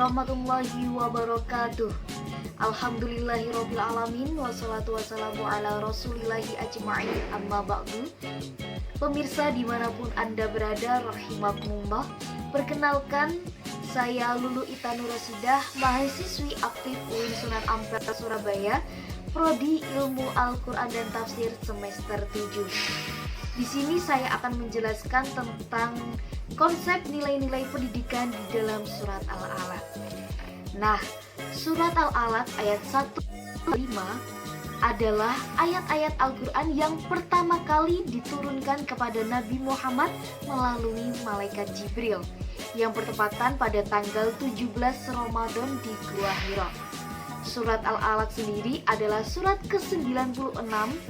warahmatullahi wabarakatuh. Alhamdulillahirabbil alamin, wassalatu wassalamu ala rasulillahi ajma'in, amma ba'du. Pemirsa dimanapun Anda berada, rahimakumullah. Perkenalkan, saya Lulu Ita Nurasidah, mahasiswi aktif UIN Sunan Ampel Surabaya, Prodi Ilmu Al-Quran dan Tafsir semester 7. Di sini saya akan menjelaskan tentang konsep nilai-nilai pendidikan di dalam surat Al-Alaq. Nah, surat Al-Alaq ayat 1-5 adalah ayat-ayat Al-Quran yang pertama kali diturunkan kepada Nabi Muhammad melalui malaikat Jibril, yang bertepatan pada tanggal 17 Ramadan di Gua Hira. Surat Al-Alaq sendiri adalah surat ke-96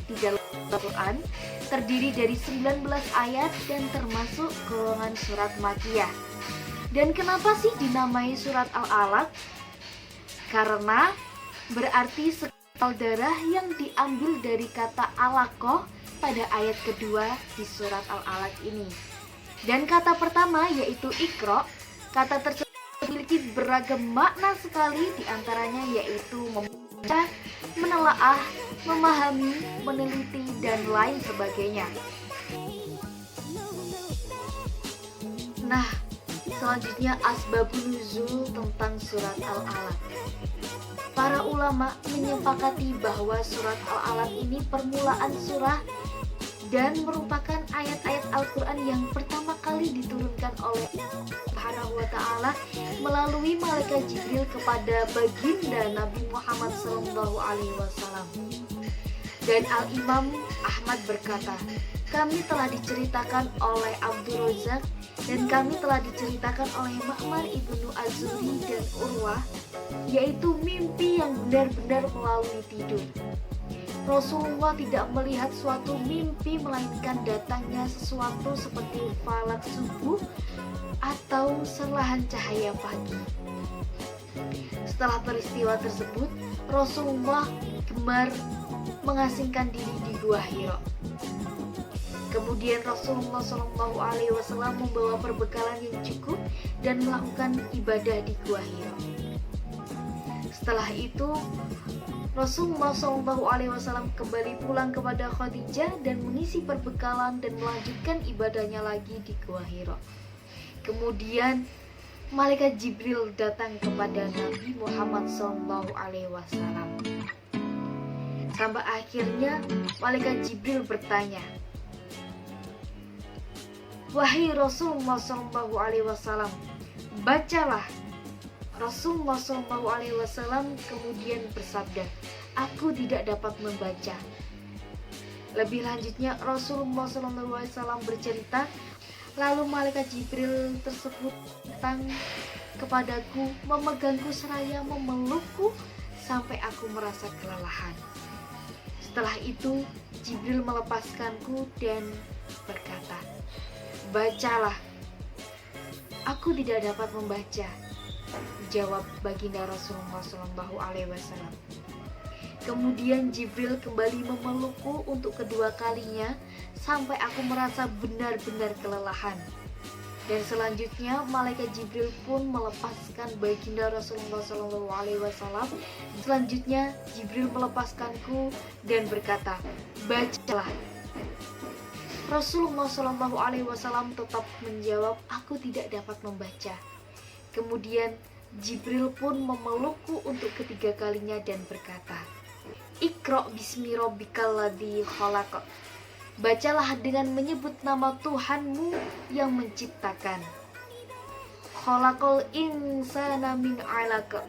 di dalam Al-Quran, terdiri dari 19 ayat dan termasuk golongan surat Makkiyah. Dan kenapa sih dinamai surat Al-Alaq? Karena berarti sekal darah yang diambil dari kata alaqah pada ayat kedua di surat Al-Alaq ini. Dan kata pertama yaitu iqra, kata tersebut memiliki beragam makna sekali, diantaranya yaitu membaca, menelaah, memahami, meneliti, dan lain sebagainya. Nah, selanjutnya asbabun nuzul tentang surat Al-Alaq. Para ulama menyepakati bahwa surat Al-Alaq ini permulaan surah dan merupakan ayat-ayat Al-Quran yang pertama kali diturunkan oleh Subhanahu wa Ta'ala melalui malaikat Jibril kepada baginda Nabi Muhammad SAW. Dan Al-Imam Ahmad berkata, kami telah diceritakan oleh Abdul Razak dan kami telah diceritakan oleh Ma'mar ibnu Az-Zuhri dan Urwah, yaitu mimpi yang benar-benar melalui tidur. Rasulullah tidak melihat suatu mimpi melainkan datangnya sesuatu seperti falak subuh atau serahan cahaya pagi. Setelah peristiwa tersebut, Rasulullah gemar mengasingkan diri di Gua Hira. Kemudian Rasulullah SAW membawa perbekalan yang cukup dan melakukan ibadah di Gua Hira. Setelah itu Rasulullah SAW kembali pulang kepada Khadijah dan mengisi perbekalan dan melanjutkan ibadahnya lagi di Gua Hira. Kemudian malaikat Jibril datang kepada Nabi Muhammad SAW. Sampai akhirnya malaikat Jibril bertanya, wahai Rasulullah SAW, bacalah. Rasulullah SAW kemudian bersabda, aku tidak dapat membaca. Lebih lanjutnya Rasulullah SAW bercerita, lalu malaikat Jibril tersebut datang kepadaku, memegangku seraya memelukku sampai aku merasa kelelahan. Setelah itu Jibril melepaskanku dan berkata, bacalah. Aku tidak dapat membaca, jawab baginda Rasulullah SAW. Kemudian Jibril kembali memelukku untuk kedua kalinya sampai aku merasa benar-benar kelelahan. Dan selanjutnya malaikat Jibril pun melepaskan baginda Rasulullah SAW. Selanjutnya Jibril melepaskanku dan berkata, bacalah. Rasulullah SAW tetap menjawab, aku tidak dapat membaca. Kemudian Jibril pun memelukku untuk ketiga kalinya dan berkata, Iqra bismi rabbikal ladzi khalaq. Bacalah dengan menyebut nama Tuhanmu yang menciptakan. Khalaqal insana min 'alaq.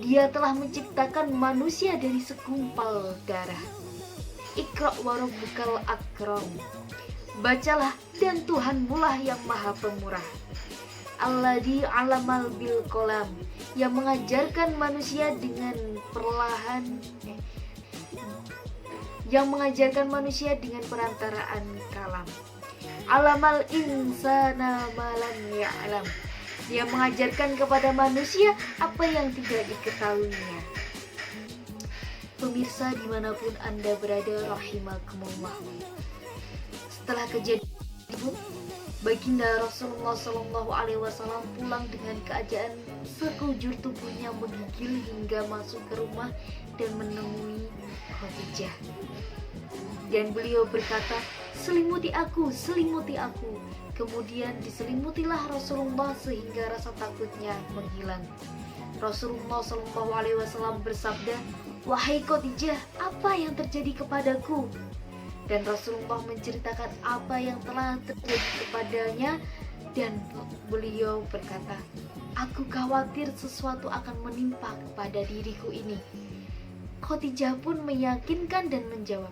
Dia telah menciptakan manusia dari segumpal darah. Iqra wa rabbukal akram. Bacalah dan Tuhanmu lah yang maha pemurah. Alladzi 'alamal bil qalam, yang mengajarkan manusia dengan perantaraan kalam. Alamal insana malam ya'lam, yang mengajarkan kepada manusia apa yang tidak diketahuinya. Pemirsa dimanapun Anda berada, rahimakumullah. Setelah kejadian tersebut, Baginda Rasulullah Shallallahu Alaihi Wasallam pulang dengan keadaan sekujur tubuhnya menggigil hingga masuk ke rumah dan menemui Khadijah. Dan beliau berkata, selimuti aku, selimuti aku. Kemudian diselimutilah Rasulullah sehingga rasa takutnya menghilang. Rasulullah Shallallahu Alaihi Wasallam bersabda, wahai Khadijah, apa yang terjadi kepadaku? Dan Rasulullah menceritakan apa yang telah terjadi kepadanya, dan beliau berkata, aku khawatir sesuatu akan menimpa kepada diriku ini. Khadijah pun meyakinkan dan menjawab,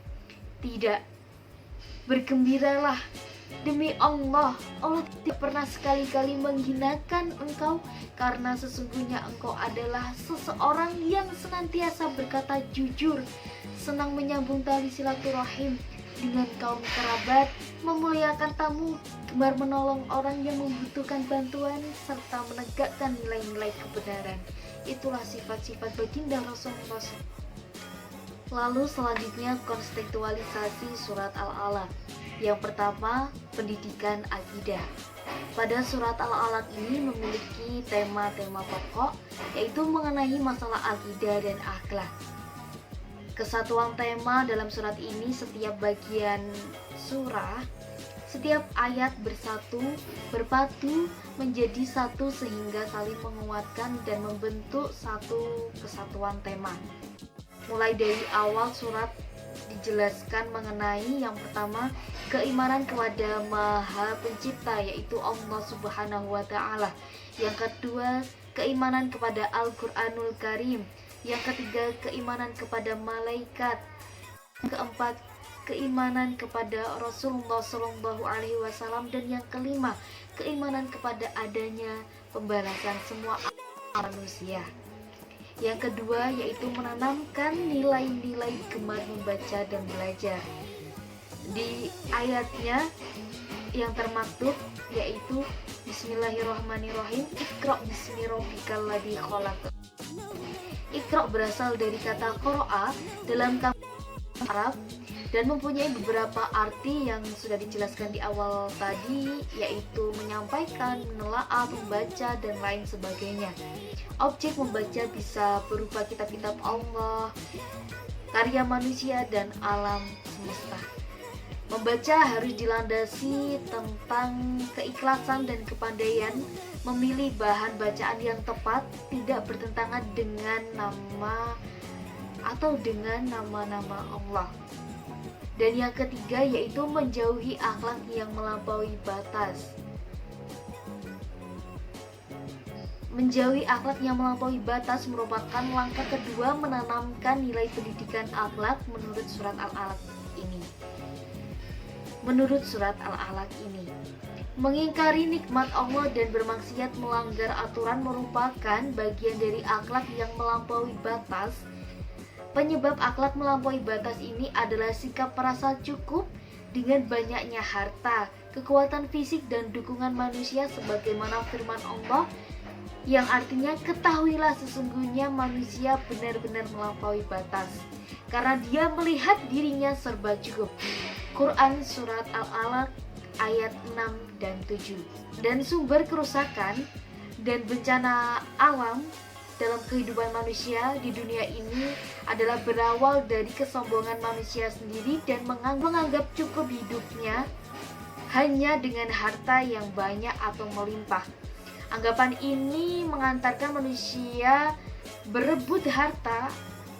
tidak, bergembiralah. Demi Allah, Allah tidak pernah sekali-kali menghinakan engkau, karena sesungguhnya engkau adalah seseorang yang senantiasa berkata jujur, senang menyambung tali silaturahim dengan kaum kerabat, memuliakan tamu, gemar menolong orang yang membutuhkan bantuan, serta menegakkan nilai-nilai kebenaran. Itulah sifat-sifat baginda Rasulullah. Lalu selanjutnya kontekstualisasi surat Al-Alaq. Yang pertama, pendidikan akidah. Pada surat Al-Alaq ini memiliki tema-tema pokok, yaitu mengenai masalah akidah dan akhlak. Kesatuan tema dalam surat ini, setiap bagian surah, setiap ayat bersatu, berpadu menjadi satu sehingga saling menguatkan dan membentuk satu kesatuan tema. Mulai dari awal surat dijelaskan mengenai yang pertama, keimanan kepada Maha Pencipta, yaitu Allah Subhanahu wa Ta'ala. Yang kedua, keimanan kepada Al-Qur'anul Karim. Yang ketiga, keimanan kepada malaikat. Yang keempat, keimanan kepada Rasulullah Shallallahu Alaihi Wasallam. Dan yang kelima, keimanan kepada adanya pembalasan semua manusia. Yang kedua, yaitu menanamkan nilai-nilai gemar membaca dan belajar. Di ayatnya yang termaktub yaitu Bismillahirrahmanirrahim, Iqra bismi rabbikal ladzi khalaq. Iqra berasal dari kata qara'a dalam kamus Arab dan mempunyai beberapa arti yang sudah dijelaskan di awal tadi, yaitu menyampaikan, menelaah, membaca, dan lain sebagainya. Objek membaca bisa berupa kitab-kitab Allah, karya manusia, dan alam semesta. Membaca harus dilandasi tentang keikhlasan dan kepandaian, memilih bahan bacaan yang tepat, tidak bertentangan dengan nama atau dengan nama-nama Allah. Dan yang ketiga yaitu menjauhi akhlak yang melampaui batas. Menjauhi akhlak yang melampaui batas merupakan langkah kedua menanamkan nilai pendidikan akhlak menurut surat Al-Alaq ini. Mengingkari nikmat Allah dan bermaksiat melanggar aturan merupakan bagian dari akhlak yang melampaui batas. Penyebab akhlak melampaui batas ini adalah sikap merasa cukup dengan banyaknya harta, kekuatan fisik, dan dukungan manusia, sebagaimana firman Allah yang artinya, ketahuilah sesungguhnya manusia benar-benar melampaui batas karena dia melihat dirinya serba cukup. Quran Surat Al-Alaq ayat 6 dan 7. Dan sumber kerusakan dan bencana alam dalam kehidupan manusia di dunia ini adalah berawal dari kesombongan manusia sendiri dan menganggap cukup hidupnya hanya dengan harta yang banyak atau melimpah. Anggapan ini mengantarkan manusia berebut harta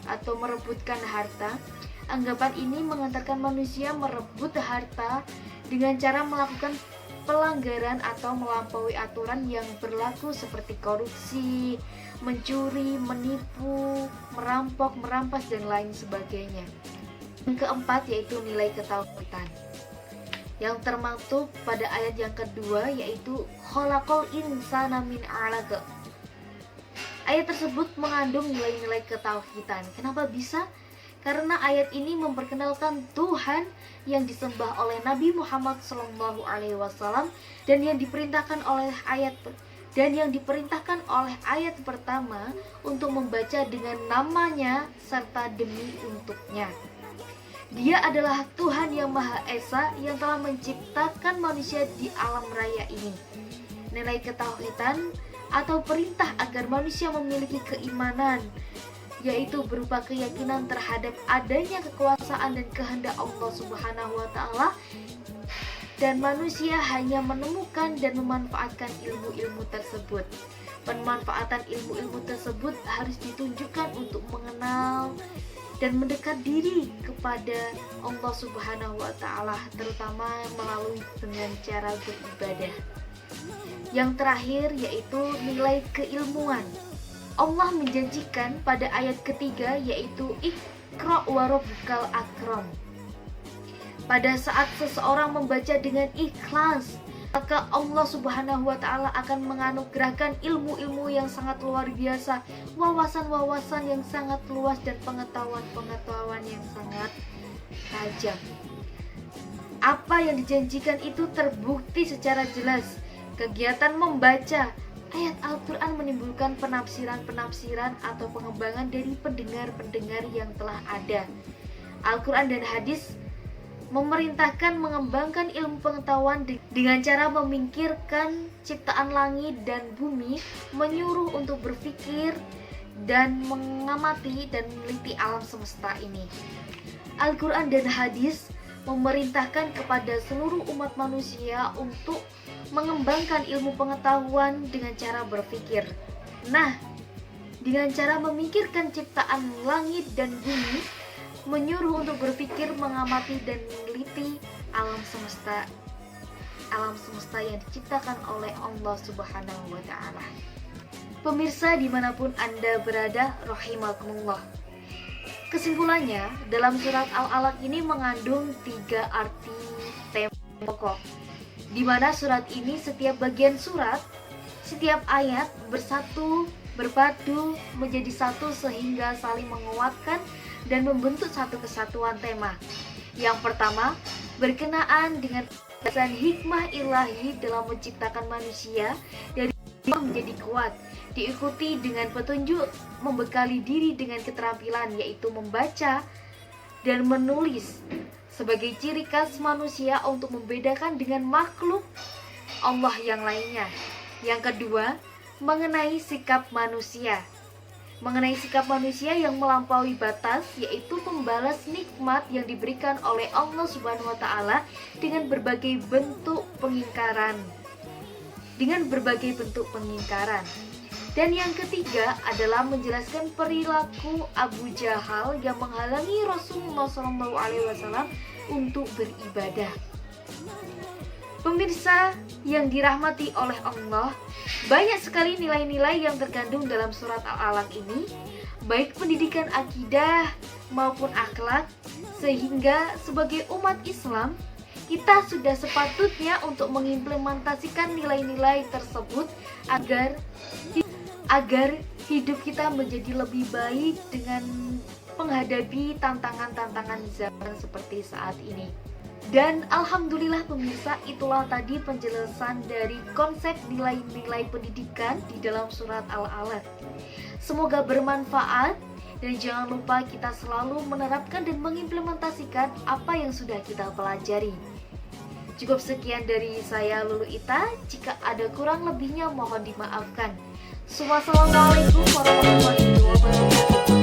atau merebutkan harta. Anggapan ini mengantarkan manusia merebut harta dengan cara melakukan pelanggaran atau melampaui aturan yang berlaku seperti korupsi, mencuri, menipu, merampok, merampas, dan lain sebagainya. Yang keempat yaitu nilai ketauhidan yang termaktub pada ayat yang kedua yaitu khalaqal insana min 'alaq. Ayat tersebut mengandung nilai-nilai ketauhidan. Kenapa bisa? Karena ayat ini memperkenalkan Tuhan yang disembah oleh Nabi Muhammad SAW dan yang diperintahkan oleh ayat pertama untuk membaca dengan namanya serta demi untuknya. Dia adalah Tuhan yang Maha Esa yang telah menciptakan manusia di alam raya ini. Nilai ketauhidan atau perintah agar manusia memiliki keimanan, yaitu berupa keyakinan terhadap adanya kekuasaan dan kehendak Allah Subhanahu wa Ta'ala, dan manusia hanya menemukan dan memanfaatkan ilmu-ilmu tersebut. Pemanfaatan ilmu-ilmu tersebut harus ditunjukkan untuk mengenal dan mendekat diri kepada Allah Subhanahu wa Ta'ala, terutama melalui dengan cara beribadah. Yang terakhir yaitu nilai keilmuan. Allah menjanjikan pada ayat ketiga, yaitu Iqra wa rabbukal akram. Pada saat seseorang membaca dengan ikhlas, maka Allah Subhanahu wa Ta'ala akan menganugerahkan ilmu-ilmu yang sangat luar biasa, wawasan-wawasan yang sangat luas, dan pengetahuan-pengetahuan yang sangat tajam. Apa yang dijanjikan itu terbukti secara jelas. Kegiatan membaca ayat Al-Quran menimbulkan penafsiran-penafsiran atau pengembangan dari pendengar-pendengar yang telah ada. Al-Quran dan hadis memerintahkan mengembangkan ilmu pengetahuan dengan cara memikirkan ciptaan langit dan bumi, menyuruh untuk berpikir dan mengamati dan meneliti alam semesta ini. Al-Quran dan hadis memerintahkan kepada seluruh umat manusia untuk mengembangkan ilmu pengetahuan dengan cara berpikir. Nah, dengan cara memikirkan ciptaan langit dan bumi, menyuruh untuk berpikir, mengamati dan meneliti alam semesta yang diciptakan oleh Allah Subhanahu wa Ta'ala. Pemirsa dimanapun Anda berada, rahimakumullah. Kesimpulannya, dalam surat Al-Alaq ini mengandung 3 arti tema pokok, di mana surat ini setiap bagian surat, setiap ayat bersatu, berpadu menjadi satu sehingga saling menguatkan dan membentuk satu kesatuan tema. Yang pertama, berkenaan dengan pesan hikmah ilahi dalam menciptakan manusia dari menjadi kuat, diikuti dengan petunjuk membekali diri dengan keterampilan, yaitu membaca dan menulis sebagai ciri khas manusia untuk membedakan dengan makhluk Allah yang lainnya. Yang kedua, mengenai sikap manusia yang melampaui batas, yaitu membalas nikmat yang diberikan oleh Allah Subhanahu wa Ta'ala dengan berbagai bentuk pengingkaran. Dan yang ketiga adalah menjelaskan perilaku Abu Jahal yang menghalangi Rasulullah SAW untuk beribadah. Pemirsa yang dirahmati oleh Allah, banyak sekali nilai-nilai yang terkandung dalam surat Al-Alaq ini, baik pendidikan akidah maupun akhlak, sehingga sebagai umat Islam, kita sudah sepatutnya untuk mengimplementasikan nilai-nilai tersebut agar hidup kita menjadi lebih baik dengan menghadapi tantangan-tantangan zaman seperti saat ini. Dan alhamdulillah pemirsa, itulah tadi penjelasan dari konsep nilai-nilai pendidikan di dalam surat Al-Alaq. Semoga bermanfaat, dan jangan lupa kita selalu menerapkan dan mengimplementasikan apa yang sudah kita pelajari. Cukup sekian dari saya, Lulu Ita. Jika ada kurang lebihnya mohon dimaafkan. Wassalamualaikum warahmatullahi wabarakatuh.